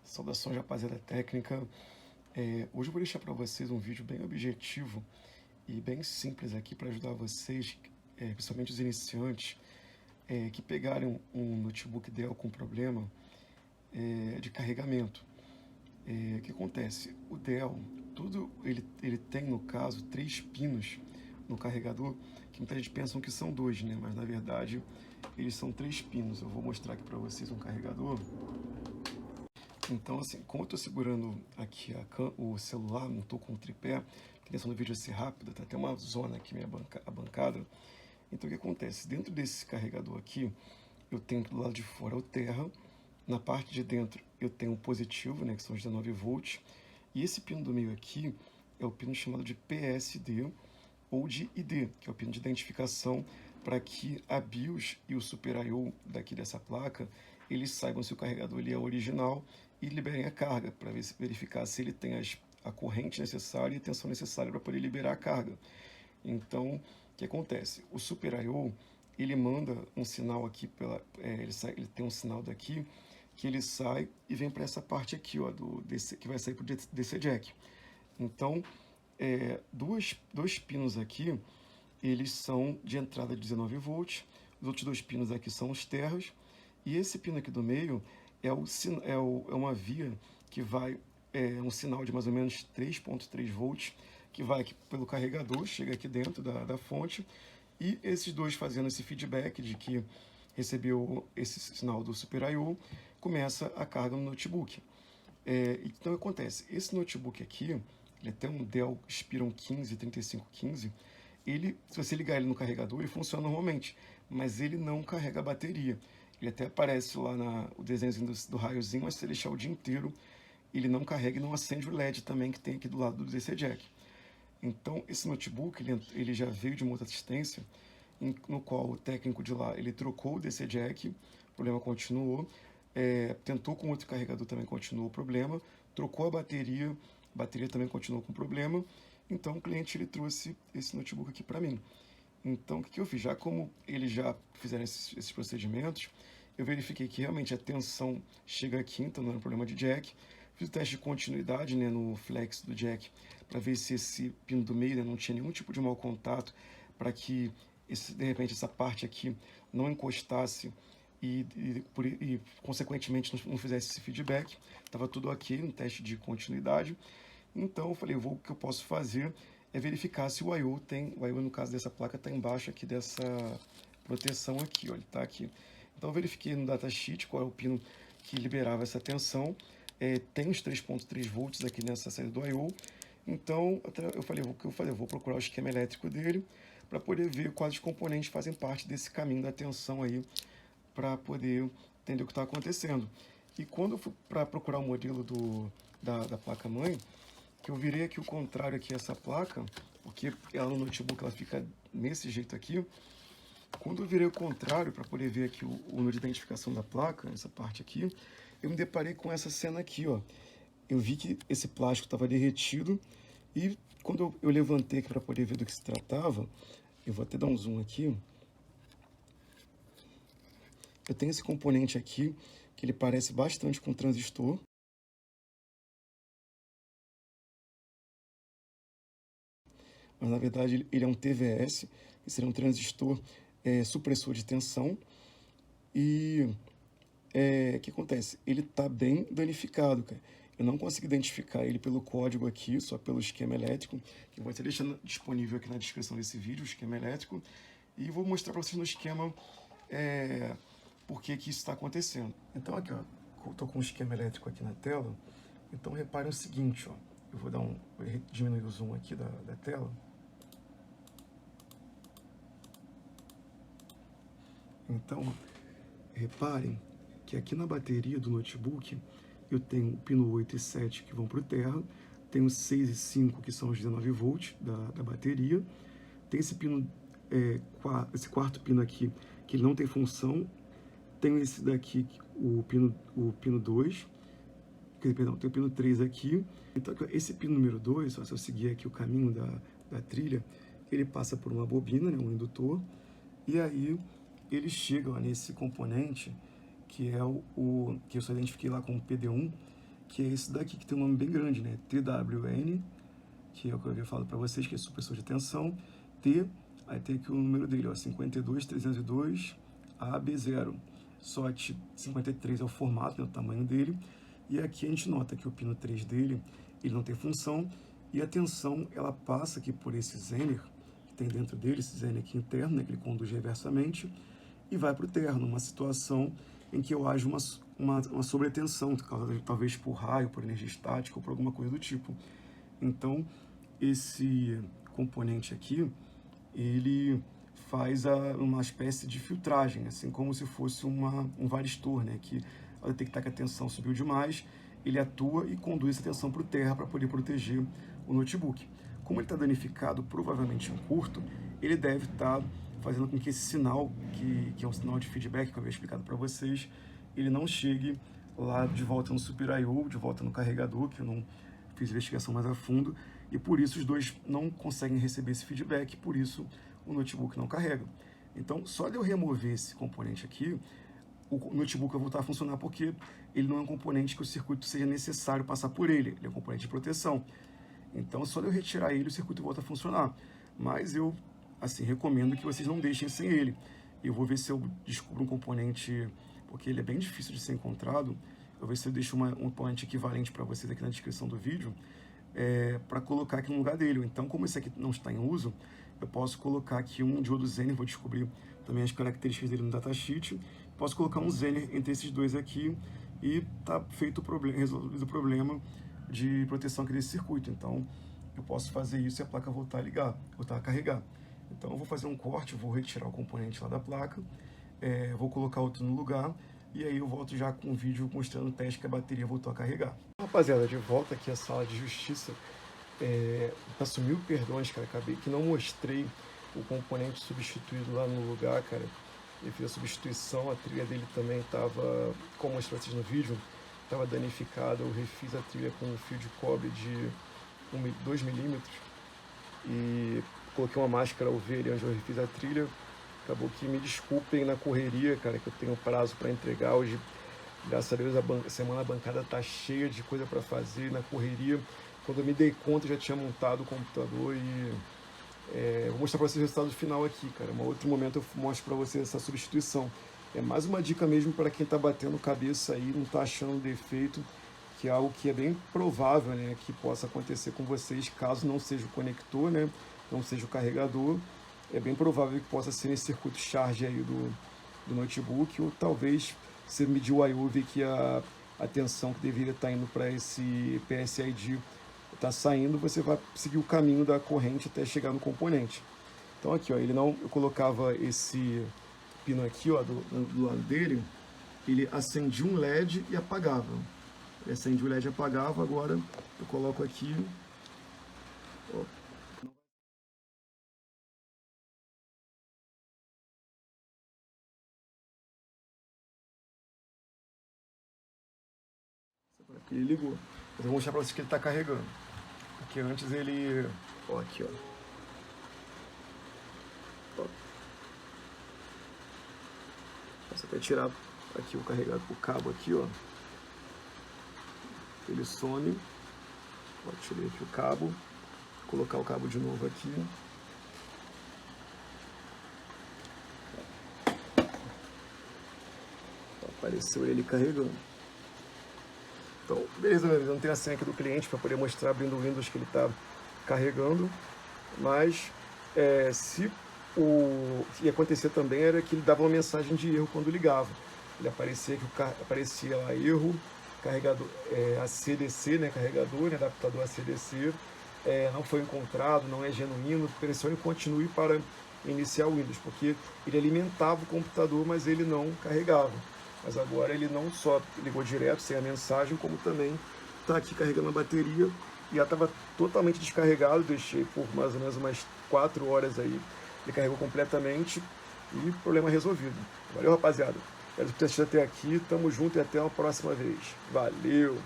Saudações, rapaziada técnica. Hoje eu vou deixar para vocês um vídeo bem objetivo e bem simples aqui para ajudar vocês, principalmente os iniciantes, que pegarem um notebook Dell com problema de carregamento. O que acontece? O Dell, ele tem, no caso, 3 pinos no carregador, que muita gente pensa que são 2, né? Mas na verdade eles são 3 pinos. Eu vou mostrar aqui para vocês um carregador. Então, assim, como eu estou segurando aqui o celular, não estou com o tripé, a intenção do vídeo é ser rápida, tá até uma zona aqui, a bancada. Então, o que acontece? Dentro desse carregador aqui, eu tenho do lado de fora o terra, na parte de dentro eu tenho o positivo, né, que são os 19 volts, e esse pino do meio aqui é o pino chamado de PSD ou de ID, que é o pino de identificação para que a BIOS e o Super I/O daqui dessa placa, eles saibam se o carregador ele é original e liberem a carga, para verificar se ele tem a corrente necessária e a tensão necessária para poder liberar a carga. Então, o que acontece? O Super I/O, ele manda um sinal aqui, ele tem um sinal daqui, que ele sai e vem para essa parte aqui, ó, que vai sair para o DC Jack. Então, dois pinos aqui, eles são de entrada de 19 volts, os outros 2 pinos aqui são os terras, e esse pino aqui do meio é uma via que vai, um sinal de mais ou menos 3,3 volts, que vai aqui pelo carregador, chega aqui dentro da fonte, e esses dois fazendo esse feedback de que recebeu esse sinal do Super I/O, começa a carga no notebook. Então acontece, esse notebook aqui, ele tem um Dell Inspiron 15 3515, se você ligar ele no carregador, ele funciona normalmente, mas ele não carrega a bateria. Ele até aparece lá o desenhozinho do raiozinho, mas se você deixar o dia inteiro, ele não carrega e não acende o LED também que tem aqui do lado do DC Jack. Então, esse notebook, ele já veio de uma outra assistência, no qual o técnico de lá, ele trocou o DC Jack, o problema continuou, tentou com outro carregador, também continuou o problema, trocou a bateria também continuou com problema, então o cliente ele trouxe esse notebook aqui para mim. Então, o que eu fiz? Já como eles já fizeram esses procedimentos, eu verifiquei que realmente a tensão chega aqui, então não era um problema de jack. Fiz o teste de continuidade, né, no flex do jack, para ver se esse pino do meio, né, não tinha nenhum tipo de mau contato, para que de repente essa parte aqui não encostasse e consequentemente não fizesse esse feedback. Estava tudo ok no teste de continuidade. Então eu falei, o que eu posso fazer é verificar se o I/O o I/O no caso dessa placa está embaixo aqui dessa proteção aqui, ó, ele está aqui. Então eu verifiquei no datasheet qual é o pino que liberava essa tensão, tem os 3,3 volts aqui nessa saída do I/O, então eu falei, o que eu falei, eu vou procurar o esquema elétrico dele para poder ver quais os componentes fazem parte desse caminho da tensão aí, para poder entender o que está acontecendo. E quando eu fui para procurar o modelo da placa-mãe, que eu virei aqui o contrário aqui essa placa, porque ela no notebook ela fica nesse jeito aqui. Quando eu virei o contrário para poder ver aqui o número de identificação da placa, essa parte aqui, eu me deparei com essa cena aqui, ó. Eu vi que esse plástico estava derretido e quando eu levantei aqui para poder ver do que se tratava, eu vou até dar um zoom aqui. Eu tenho esse componente aqui, que ele parece bastante com um transistor. Mas na verdade ele é um TVS, que seria um transistor supressor de tensão. E o que acontece? Ele está bem danificado, cara. Eu não consegui identificar ele pelo código aqui, só pelo esquema elétrico, que eu vou até deixar disponível aqui na descrição desse vídeo, o esquema elétrico. E vou mostrar para vocês no esquema por que isso está acontecendo. Então aqui, ó, eu estou com o esquema elétrico aqui na tela. Então reparem o seguinte, ó, eu vou diminuir o zoom aqui da tela. Então, reparem que aqui na bateria do notebook eu tenho o pino 8 e 7 que vão para o terra, tenho 6 e 5 que são os 19 volts da bateria, tem esse pino, esse quarto pino aqui que ele não tem função, tenho esse daqui, o pino 2, perdão, tem o pino 3 aqui. Então esse pino número 2, se eu seguir aqui o caminho da trilha, ele passa por uma bobina, né, um indutor, e aí eles chegam nesse componente que é que eu só identifiquei lá como PD1, que é esse daqui, que tem um nome bem grande, né? TWN, que é o que eu havia falado para vocês, que é supressor de tensão, aí tem aqui o número dele, ó, 52302 AB0, SOT 53 é o formato, né, o tamanho dele, e aqui a gente nota que o pino 3 dele, ele não tem função, e a tensão, ela passa aqui por esse Zener, que tem dentro dele, esse Zener aqui interno, né, que ele conduz reversamente, e vai para o terno, uma situação em que eu ajo uma sobretensão, causada talvez por raio, por energia estática ou por alguma coisa do tipo. Então, esse componente aqui, ele faz uma espécie de filtragem, assim como se fosse um varistor, né, que ao detectar que a tensão subiu demais, ele atua e conduz essa tensão para o terra para poder proteger o notebook. Como ele está danificado, provavelmente em curto, ele deve estar fazendo com que esse sinal, que é um sinal de feedback que eu havia explicado para vocês, ele não chegue lá de volta no Super I/O, de volta no carregador, que eu não fiz investigação mais a fundo, e por isso os dois não conseguem receber esse feedback, por isso o notebook não carrega. Então, só de eu remover esse componente aqui, o notebook vai voltar a funcionar, porque ele não é um componente que o circuito seja necessário passar por ele, ele é um componente de proteção. Então, só de eu retirar ele, o circuito volta a funcionar. Mas eu, assim, recomendo que vocês não deixem sem ele. Eu vou ver se eu descubro um componente, porque ele é bem difícil de ser encontrado. Eu vou ver se eu deixo um componente equivalente para vocês aqui na descrição do vídeo, para colocar aqui no lugar dele. Então, como esse aqui não está em uso, eu posso colocar aqui um diodo Zener, vou descobrir também as características dele no datasheet. Posso colocar um Zener entre esses dois aqui e tá feito o problema, resolvido o problema de proteção aqui desse circuito. Então, eu posso fazer isso e a placa voltar a carregar. Então, eu vou fazer um corte, vou retirar o componente lá da placa, vou colocar outro no lugar, e aí eu volto já com um vídeo mostrando o teste que a bateria voltou a carregar. Rapaziada, de volta aqui à sala de justiça. Peço mil perdões, cara, acabei que não mostrei o componente substituído lá no lugar, cara. Eu fiz a substituição, a trilha dele também estava, como mostrei vocês no vídeo, estava danificada. Eu refiz a trilha com um fio de cobre de 2 milímetros e coloquei uma máscara UV ali onde eu refiz a trilha. Acabou que, me desculpem na correria, cara, que eu tenho prazo para entregar hoje. Graças a Deus a semana bancada tá cheia de coisa para fazer, na correria. Quando eu me dei conta, eu já tinha montado o computador e vou mostrar para vocês o resultado final aqui, cara. Em outro momento eu mostro para vocês essa substituição. É mais uma dica mesmo para quem está batendo cabeça aí, não está achando defeito, que é algo que é bem provável, né, que possa acontecer com vocês, caso não seja o conector, né, não seja o carregador. É bem provável que possa ser nesse circuito charge aí do notebook, ou talvez você mediu o I/O, ver que a tensão que deveria estar indo para esse PSID está saindo, você vai seguir o caminho da corrente até chegar no componente. Então aqui, ó, eu colocava esse pino aqui, ó, do lado dele, ele acendia um LED e apagava. Ele acendia o LED e apagava. Agora eu coloco aqui, ó, porque ele ligou. Mas eu vou mostrar para vocês que ele está carregando. Porque antes ele... Ó, aqui, ó. Posso até tirar aqui o cabo aqui, ó. Ele some. Ó, tirei aqui o cabo. Vou colocar o cabo de novo aqui. Apareceu ele carregando. Então, beleza, meu amigo, não tem a senha aqui do cliente para poder mostrar abrindo o Windows que ele está carregando, mas o que ia acontecer também era que ele dava uma mensagem de erro quando ligava. Ele aparecia lá erro, carregador ACDC, né, carregador, né, adaptador ACDC, não foi encontrado, não é genuíno, pressione continue para iniciar o Windows, porque ele alimentava o computador, mas ele não carregava. Mas agora ele não só ligou direto, sem a mensagem, como também está aqui carregando a bateria. E ela estava totalmente descarregado, deixei por mais ou menos umas 4 horas aí. Ele carregou completamente e problema resolvido. Valeu, rapaziada. Espero que vocês tenham até aqui. Tamo junto e até uma próxima vez. Valeu!